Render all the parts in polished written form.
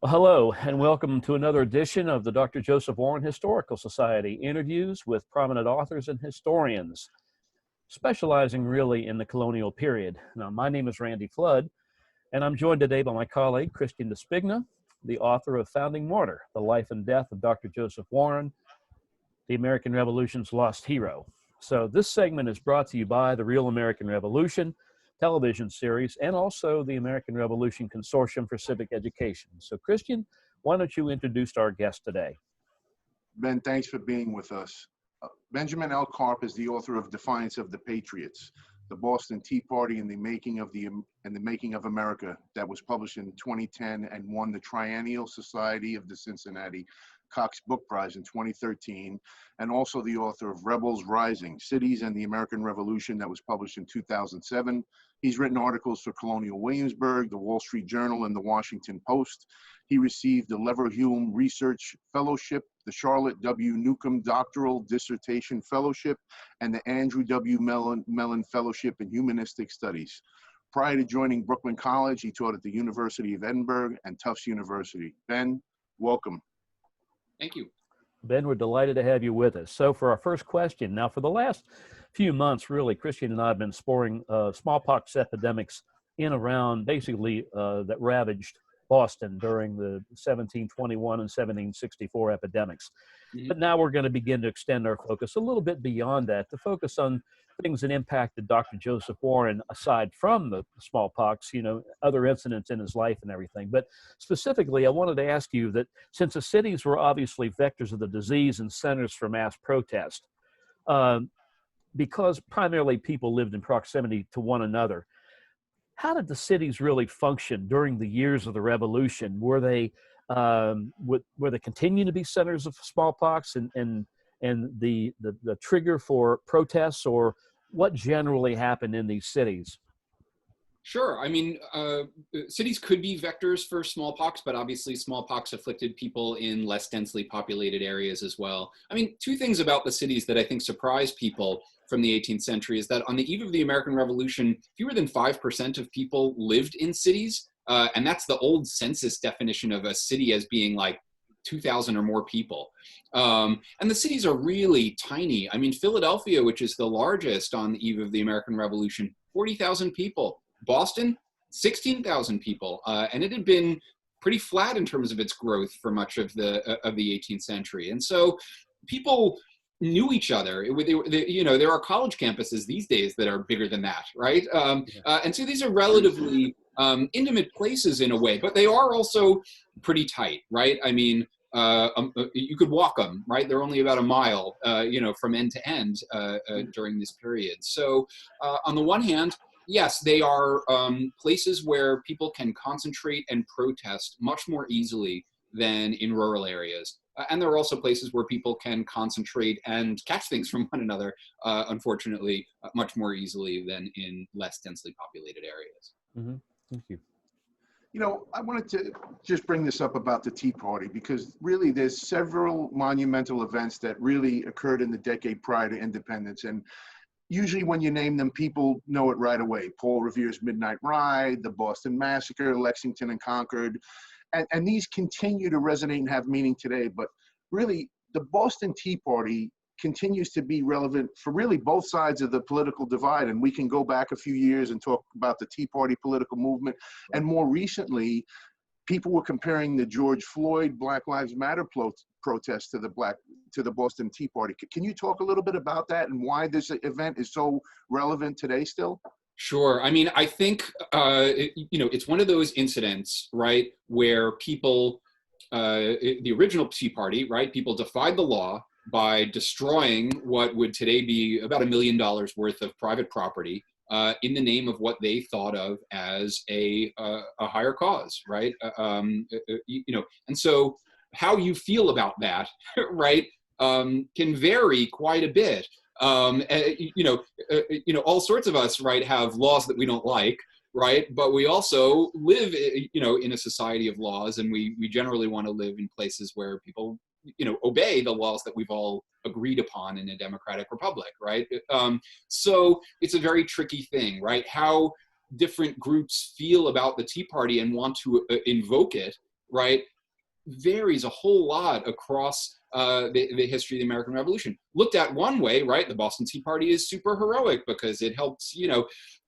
Well, hello, and welcome to another edition of the Dr. Joseph Warren Historical Society interviews with prominent authors and historians, specializing really in the colonial period. Now, my name is Randy Flood, and I'm joined today by my colleague, Christian DeSpigna, the author of Founding Martyr, The Life and Death of Dr. Joseph Warren, the American Revolution's Lost Hero. So this segment is brought to you by the Real American Revolution television series and also the American Revolution Consortium for Civic Education. So Christian, why don't you introduce our guest today? Ben, thanks for being with us. Benjamin L. Carp is the author of Defiance of the Patriots, the Boston Tea Party and the Making of America, that was published in 2010 and won the Triennial Society of the Cincinnati Cox Book Prize in 2013, and also the author of Rebels Rising, Cities and the American Revolution, that was published in 2007. He's written articles for Colonial Williamsburg, the Wall Street Journal, and the Washington Post. He received the Leverhulme Research Fellowship, the Charlotte W. Newcomb Doctoral Dissertation Fellowship, and the Andrew W. Mellon Fellowship in Humanistic Studies. Prior to joining Brooklyn College, he taught at the University of Edinburgh and Tufts University. Ben, welcome. Thank you. Ben, we're delighted to have you with us. So for our first question, now for the last few months, really, Christian and I have been exploring smallpox epidemics in around basically that ravaged Boston during the 1721 and 1764 epidemics. Mm-hmm. But now we're going to begin to extend our focus a little bit beyond that to focus on things that impacted Dr. Joseph Warren aside from the smallpox, other incidents in his life and everything. But specifically, I wanted to ask you that since the cities were obviously vectors of the disease and centers for mass protest, because primarily people lived in proximity to one another, how did the cities really function during the years of the revolution? Were they continuing to be centers of smallpox and the trigger for protests, or what generally happened in these cities? Sure. I mean, cities could be vectors for smallpox, but obviously smallpox afflicted people in less densely populated areas as well. I mean, two things about the cities that I think surprise people from the 18th century is that on the eve of the American Revolution, fewer than 5% of people lived in cities. And that's the old census definition of a city as being like 2,000 or more people. And the cities are really tiny. I mean, Philadelphia, which is the largest on the eve of the American Revolution, 40,000 people. Boston, 16,000 people. And it had been pretty flat in terms of its growth for much of the 18th century. And so people knew each other. There are college campuses these days that are bigger than that, right? And so these are relatively intimate places in a way, but they are also pretty tight, right? I mean, you could walk them, right? They're only about a mile, from end to end during this period. So on the one hand, yes, they are places where people can concentrate and protest much more easily than in rural areas. And there are also places where people can concentrate and catch things from one another, unfortunately, much more easily than in less densely populated areas. Mm-hmm. Thank you. I wanted to just bring this up about the Tea Party, because really there's several monumental events that really occurred in the decade prior to independence. And usually when you name them, people know it right away. Paul Revere's Midnight Ride, the Boston Massacre, Lexington and Concord. And these continue to resonate and have meaning today. But really, the Boston Tea Party continues to be relevant for really both sides of the political divide. And we can go back a few years and talk about the Tea Party political movement. And more recently, people were comparing the George Floyd Black Lives Matter protest to the Boston Tea Party. Can you talk a little bit about that and why this event is so relevant today still? Sure. I mean, I think, it's one of those incidents, right, where people, the original Tea Party, right, people defied the law by destroying what would today be about $1 million worth of private property in the name of what they thought of as a higher cause, right? And so how you feel about that, right, can vary quite a bit. All sorts of us, right, have laws that we don't like, right? But we also live, in a society of laws, and we generally want to live in places where people, obey the laws that we've all agreed upon in a democratic republic, right? So it's a very tricky thing, right? How different groups feel about the Tea Party and want to invoke it right, varies a whole lot across the history of the American Revolution. Looked at one way, right, the Boston Tea Party is super heroic because it helped,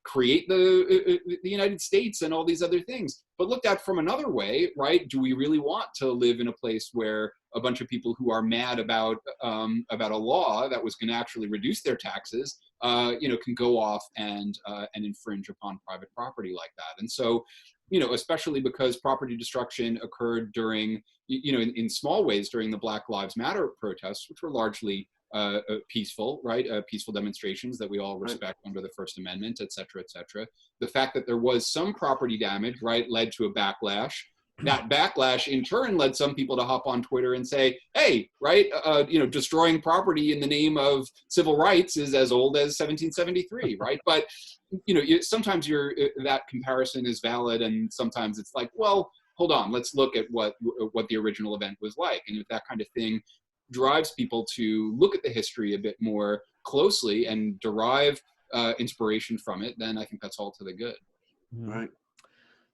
create the United States and all these other things. But looked at from another way, right, do we really want to live in a place where a bunch of people who are mad about a law that was going to actually reduce their taxes, can go off and infringe upon private property like that? And so, especially because property destruction occurred during, in small ways during the Black Lives Matter protests, which were largely peaceful, right? Peaceful demonstrations that we all respect under the First Amendment, et cetera, et cetera. The fact that there was some property damage, right, led to a backlash. That backlash in turn led some people to hop on Twitter and say, hey, right, destroying property in the name of civil rights is as old as 1773, right? But, sometimes that comparison is valid, and sometimes it's like, well, hold on, let's look at what the original event was like. And if that kind of thing drives people to look at the history a bit more closely and derive inspiration from it, then I think that's all to the good. Right.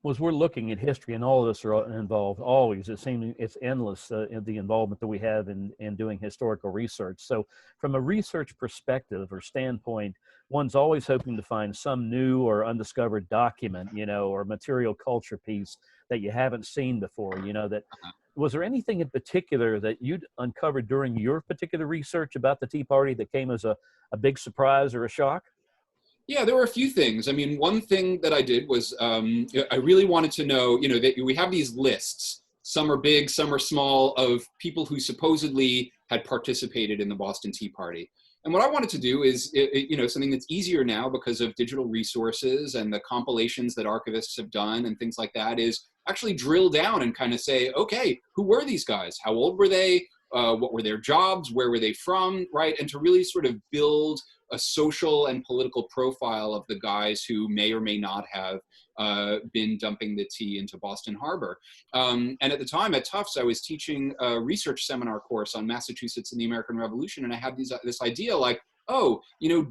Well, as we're looking at history, and all of us are involved always, it seems it's endless, the involvement that we have in doing historical research. So from a research perspective or standpoint, one's always hoping to find some new or undiscovered document, or material culture piece that you haven't seen before, that. Was there anything in particular that you'd uncovered during your particular research about the Tea Party that came as a big surprise or a shock? Yeah, there were a few things. I mean, one thing that I did was I really wanted to know, that we have these lists. Some are big, some are small, of people who supposedly had participated in the Boston Tea Party. And what I wanted to do is, something that's easier now because of digital resources and the compilations that archivists have done and things like that, is actually drill down and kind of say, okay, who were these guys? How old were they? What were their jobs? Where were they from? Right? And to really sort of build a social and political profile of the guys who may or may not have been dumping the tea into Boston Harbor. And at the time at Tufts, I was teaching a research seminar course on Massachusetts and the American Revolution. And I had this idea like,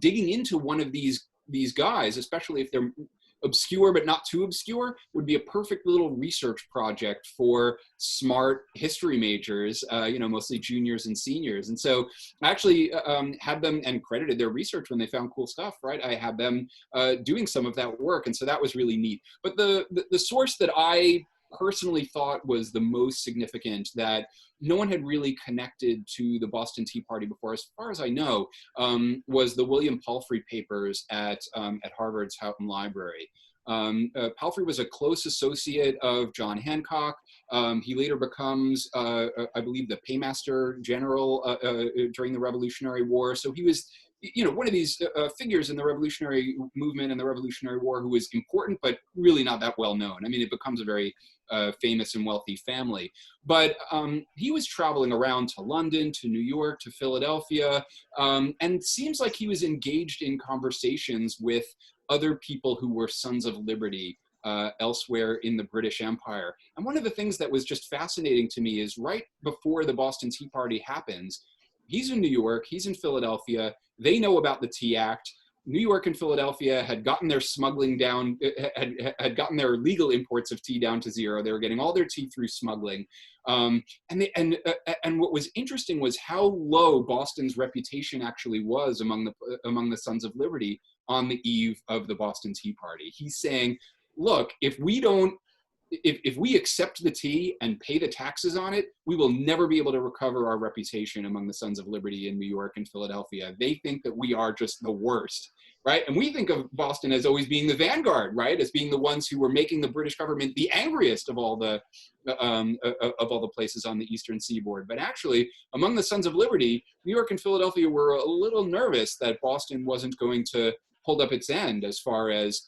digging into one of these guys, especially if they're obscure but not too obscure, would be a perfect little research project for smart history majors, mostly juniors and seniors. And so I actually had them, and credited their research when they found cool stuff, right? I had them doing some of that work. And so that was really neat. But the source that I personally thought was the most significant, that no one had really connected to the Boston Tea Party before, as far as I know, was the William Palfrey papers at Harvard's Houghton Library. Palfrey was a close associate of John Hancock. He later becomes, I believe, the paymaster general during the Revolutionary War. So he was, one of these figures in the Revolutionary movement and the Revolutionary War who was important, but really not that well known. I mean, it becomes a very famous and wealthy family. But he was traveling around to London, to New York, to Philadelphia, and seems like he was engaged in conversations with other people who were Sons of Liberty elsewhere in the British Empire. And one of the things that was just fascinating to me is right before the Boston Tea Party happens, he's in New York, he's in Philadelphia, they know about the Tea Act. New York and Philadelphia had gotten their smuggling down, had gotten their legal imports of tea down to zero. They were getting all their tea through smuggling. And what was interesting was how low Boston's reputation actually was among the Sons of Liberty on the eve of the Boston Tea Party. He's saying, look, if we accept the tea and pay the taxes on it, we will never be able to recover our reputation among the Sons of Liberty in New York and Philadelphia. They think that we are just the worst, right? And we think of Boston as always being the vanguard, right? As being the ones who were making the British government the angriest of all the places on the Eastern Seaboard. But actually, among the Sons of Liberty, New York and Philadelphia were a little nervous that Boston wasn't going to hold up its end as far as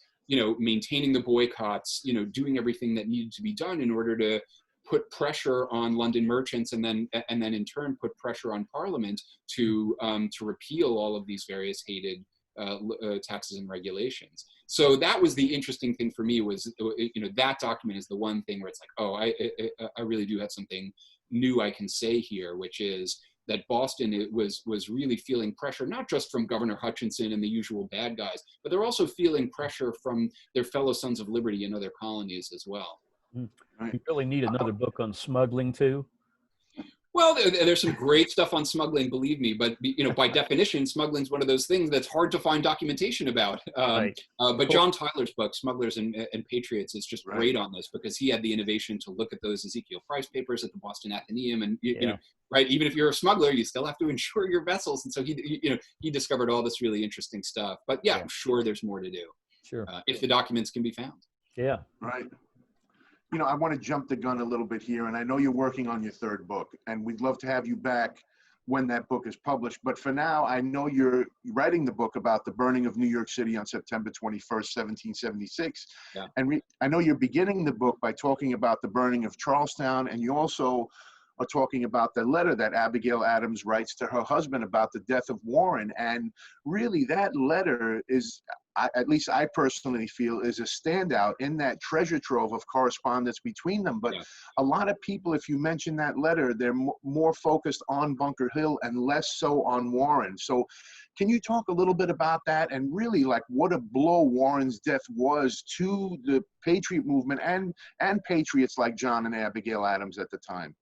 maintaining the boycotts, doing everything that needed to be done in order to put pressure on London merchants, and then in turn put pressure on Parliament to repeal all of these various hated taxes and regulations. So that was the interesting thing for me, was that document is the one thing where it's like, oh, I really do have something new I can say here, which is that Boston was really feeling pressure, not just from Governor Hutchinson and the usual bad guys, but they're also feeling pressure from their fellow Sons of Liberty in other colonies as well. Mm. Right. You really need another book on smuggling too. Well, there's some great stuff on smuggling, believe me, but by definition, smuggling is one of those things that's hard to find documentation about. Right. But John Tyler's book, Smugglers and Patriots, is just Right. great on this because he had the innovation to look at those Ezekiel Price papers at the Boston Athenaeum, and right, even if you're a smuggler, you still have to insure your vessels, and so he discovered all this really interesting stuff. But yeah, I'm sure there's more to do. Sure. If the documents can be found. Yeah. Right. I want to jump the gun a little bit here, and I know you're working on your third book, and we'd love to have you back when that book is published. But for now, I know you're writing the book about the burning of New York City on September 21st, 1776. Yeah. And I know you're beginning the book by talking about the burning of Charlestown, and you also are talking about the letter that Abigail Adams writes to her husband about the death of Warren. And really, that letter is, at least I personally feel, is a standout in that treasure trove of correspondence between them. But a lot of people, if you mention that letter, they're more focused on Bunker Hill and less so on Warren. So can you talk a little bit about that, and really like what a blow Warren's death was to the Patriot movement and patriots like John and Abigail Adams at the time?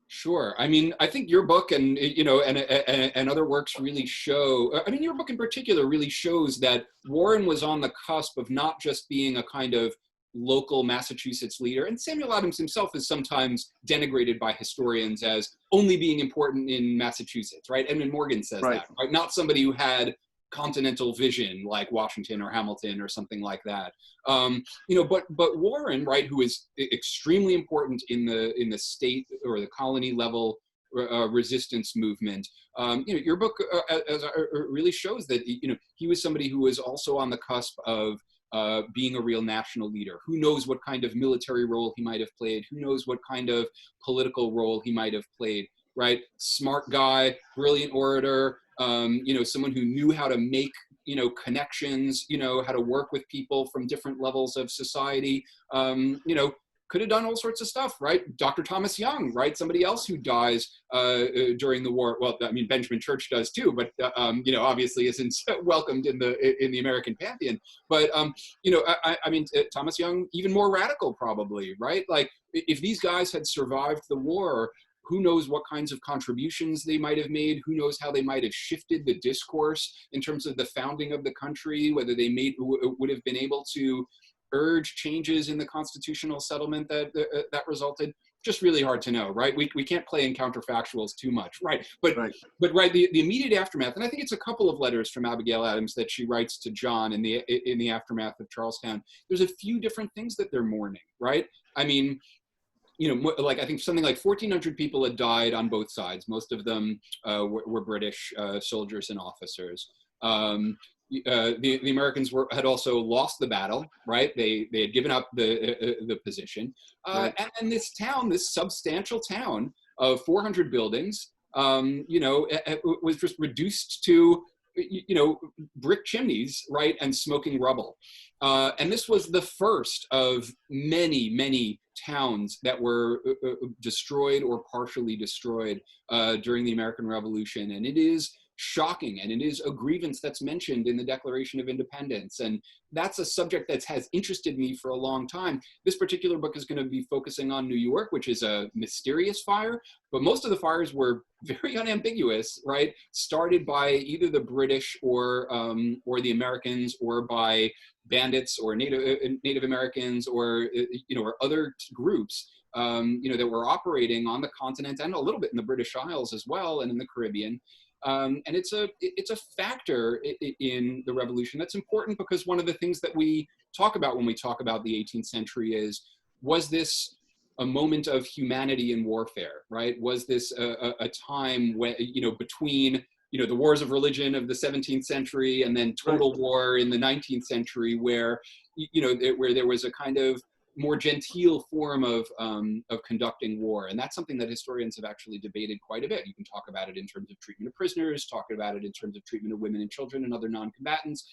Sure. I mean, I think your book and and other works really show. I mean, your book in particular really shows that Warren was on the cusp of not just being a kind of local Massachusetts leader, and Samuel Adams himself is sometimes denigrated by historians as only being important in Massachusetts, right? Edmund Morgan says that, right? Not somebody who had continental vision like Washington or Hamilton or something like that. But Warren, right, who is extremely important in the state or the colony level resistance movement. Your book really shows that he was somebody who was also on the cusp of being a real national leader. Who knows what kind of military role he might have played? Who knows what kind of political role he might have played? Right, smart guy, brilliant orator. Someone who knew how to make, connections, how to work with people from different levels of society, could have done all sorts of stuff, right? Dr. Thomas Young, right? Somebody else who dies during the war. Well, I mean, Benjamin Church does too, but, obviously isn't welcomed in the American pantheon. But, Thomas Young, even more radical probably, right? Like if these guys had survived the war, who knows what kinds of contributions they might have made? Who knows how they might have shifted the discourse in terms of the founding of the country, whether they would have been able to urge changes in the constitutional settlement that resulted? Just really hard to know, right? We can't play in counterfactuals too much, right? But the immediate aftermath, and I think it's a couple of letters from Abigail Adams that she writes to John in the aftermath of Charlestown. There's a few different things that they're mourning, right? I mean, like I think something like 1,400 people had died on both sides. Most of them were British soldiers and officers. The Americans had also lost the battle, right? They had given up the position. And this town, this substantial town of 400 buildings, was just reduced to brick chimneys, right, and smoking rubble. And this was the first of many, many towns that were destroyed or partially destroyed during the American Revolution. And it is shocking, and it is a grievance that's mentioned in the Declaration of Independence. And that's a subject that has interested me for a long time. This particular book is going to be focusing on New York, which is a mysterious fire, but most of the fires were very unambiguous, right? Started by either the British or the Americans, or by bandits or Native Americans, or other groups that were operating on the continent and a little bit in the British Isles as well, and in the Caribbean. And it's a factor in the revolution that's important, because one of the things that we talk about when we talk about the 18th century was this a moment of humanity in warfare, right? Was this a time when, between, the wars of religion of the 17th century and then total war in the 19th century, where, where there was a kind of more genteel form of conducting war. And that's something that historians have actually debated quite a bit. You can talk about it in terms of treatment of prisoners, talk about it in terms of treatment of women and children and other non-combatants.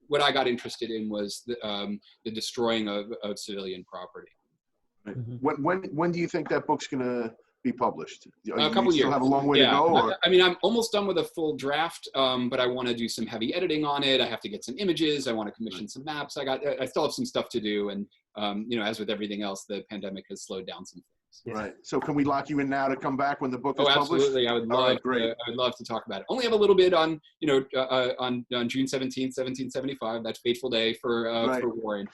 What I got interested in was the destroying of civilian property. Right. When do you think that book's going to be published? A You couple still years. have a long way to go? Or? I mean, I'm almost done with a full draft, but I want to do some heavy editing on it. I have to get some images. I want to commission some maps. I still have some stuff to do. And, you know, as with everything else, the pandemic has slowed down some things. Yeah. Right. So can we lock you in now to come back when the book is published? Absolutely. I would love. I would love to talk about it. Only have a little bit on, you know, on June 17th, 1775. That fateful day for Warren.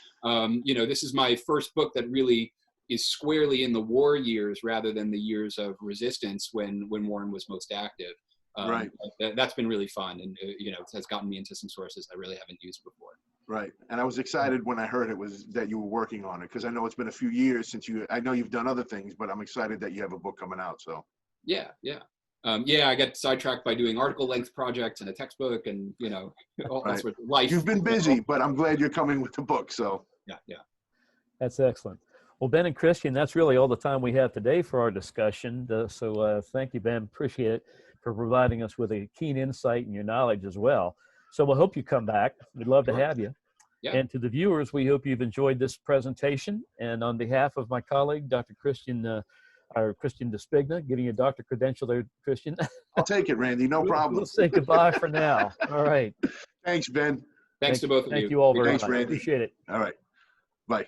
You know, this is my first book that really is squarely in the war years rather than the years of resistance when Warren was most active. Right. That's been really fun, and you know, it has gotten me into some sources I really haven't used before. Right. And I was excited when I heard that you were working on it, because I know it's been a few years since I know you've done other things, but I'm excited that you have a book coming out. So. Yeah. I got sidetracked by doing article length projects and a textbook, and you know, all sorts of life. You've been busy, but I'm glad you're coming with the book. So. Yeah. That's excellent. Well, Ben and Christian, that's really all the time we have today for our discussion. So thank you, Ben. Appreciate it for providing us with a keen insight and your knowledge as well. So we'll hope you come back. We'd love to have you. Yeah. And to the viewers, we hope you've enjoyed this presentation. And on behalf of my colleague, Dr. Christian Despigna, giving you a doctor credential there, Christian. I'll take it, Randy. No problem. We'll say goodbye for now. All right. Thanks, Ben. Thanks to both of you. Thank you all very much. Randy. Appreciate it. All right. Bye.